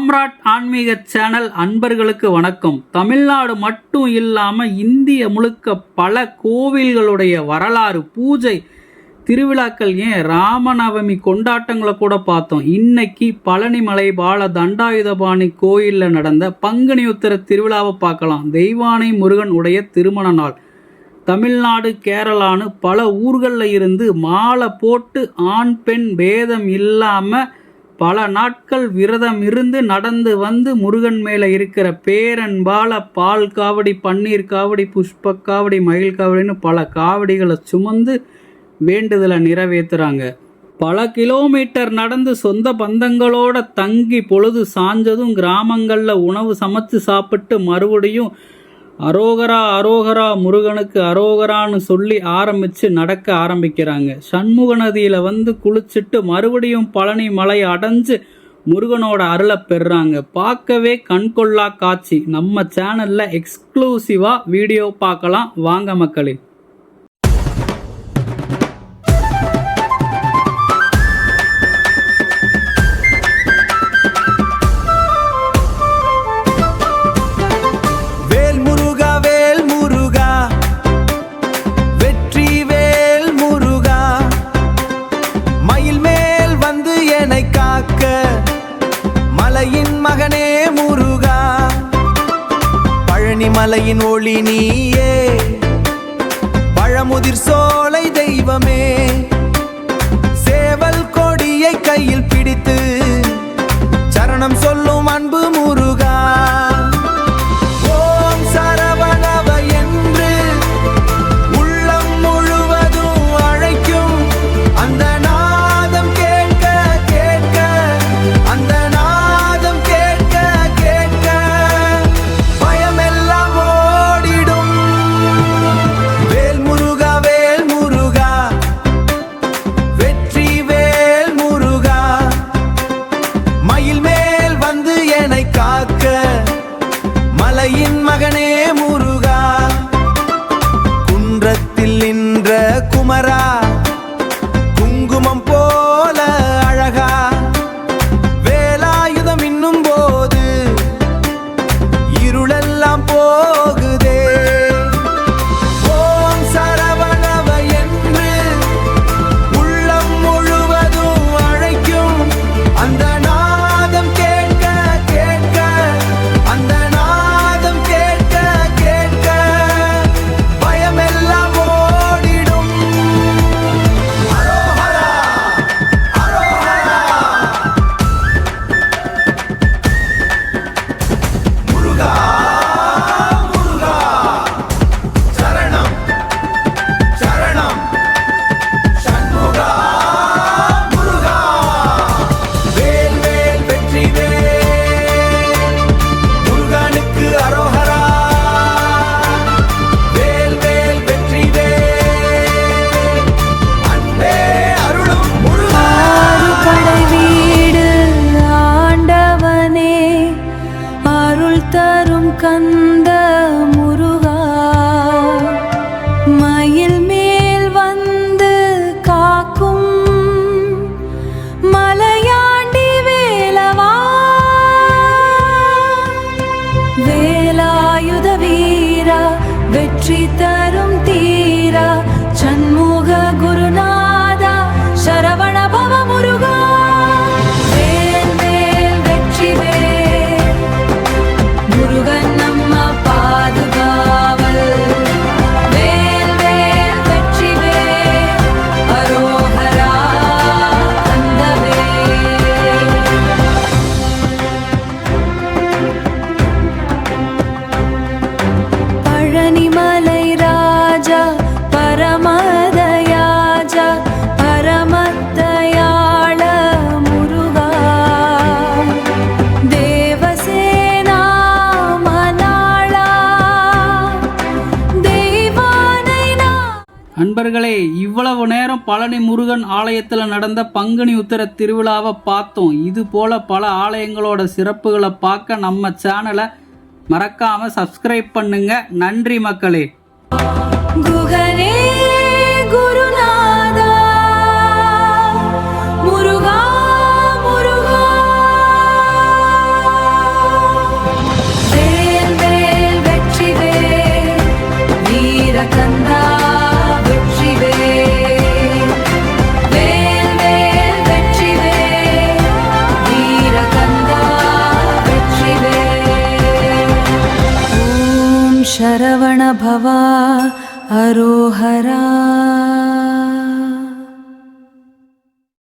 சாம்ராட் ஆன்மீக சேனல் அன்பர்களுக்கு வணக்கம். தமிழ்நாடு மட்டும் இல்லாமல் இந்திய முழுக்க பல கோவில்களுடைய வரலாறு, பூஜை, திருவிழாக்கள், ஏன் ராமநவமி கொண்டாட்டங்களை கூட பார்த்தோம். இன்னைக்கு பழனிமலை பால தண்டாயுதபாணி கோயிலில் நடந்த பங்குனி உத்திர திருவிழாவை பார்க்கலாம். தெய்வானை முருகன் உடைய திருமண நாள். தமிழ்நாடு, கேரளான்னு பல ஊர்களில் இருந்து மாலை போட்டு ஆண் பெண் பேதம் இல்லாமல் பல நாட்கள் விரதம் இருந்து நடந்து வந்து முருகன் மேலே இருக்கிற பேரன்பால பால் காவடி, பன்னீர் காவடி, புஷ்ப காவடி, மயில் காவடின்னு பல காவடிகளை சுமந்து வேண்டுதலை நிறைவேற்றுறாங்க. பல கிலோமீட்டர் நடந்து சொந்த பந்தங்களோட தங்கி பொழுது சாஞ்சதும் கிராமங்களில் உணவு சமைச்சு சாப்பிட்டு மறுபடியும் அரோகரா அரோகரா முருகனுக்கு அரோகரான்னு சொல்லி ஆரம்பித்து நடக்க ஆரம்பிக்கிறாங்க. சண்முக நதியில் வந்து குளிச்சுட்டு மறுபடியும் பழனி மலை அடைஞ்சு முருகனோட அருளை பெறுறாங்க. பார்க்கவே கண்கொள்ளா காட்சி. நம்ம சேனலில் எக்ஸ்க்ளூசிவாக வீடியோ பார்க்கலாம், வாங்க மக்களே. மகனே முருகா, பழனி மலையின் ஒளி நீயே, பழமுதிர் சோலை தெய்வமே, சேவல் கொடியை கையில் பிடித்து சரணம் சொல்லும் அன்பு முருகா. ஓம் சரவணபவ என்று உள்ளம் முழுவதும் அழைக்கும் அந்த நாதம் கேட்க கேட்க, அந்த மகனே முருகா, குன்றத்தில் நின்ற குமரா, குங்குமம் போல அழகா, வேலாயுதம் இன்னும் போது இருளெல்லாம் போகுதே. ஓம் சரவணபவ என்று உள்ளம் முழுவதும் அழைக்கும் அந்த நாதம் கேட்க கேட்க, அந்த கந்த முருகா, மயில் மேல் வந்து காக்கும் மலையாண்டி வேலவா, வேலாயுத வீரா, வெற்றி தரும் தீரா, சண்முக குருநாதா, சரவண பவ முருகா. நண்பர்களே, இவ்வளவு நேரம் பழனி முருகன் ஆலயத்தில் நடந்த பங்குனி உத்திர திருவிழாவை பார்த்தோம். இது போல பல ஆலயங்களோட சிறப்புகளை பார்க்க நம்ம சேனலை மறக்காம சப்ஸ்கிரைப் பண்ணுங்க. நன்றி மக்களே. முருகா முருகா शरवणभवा अरोहरा।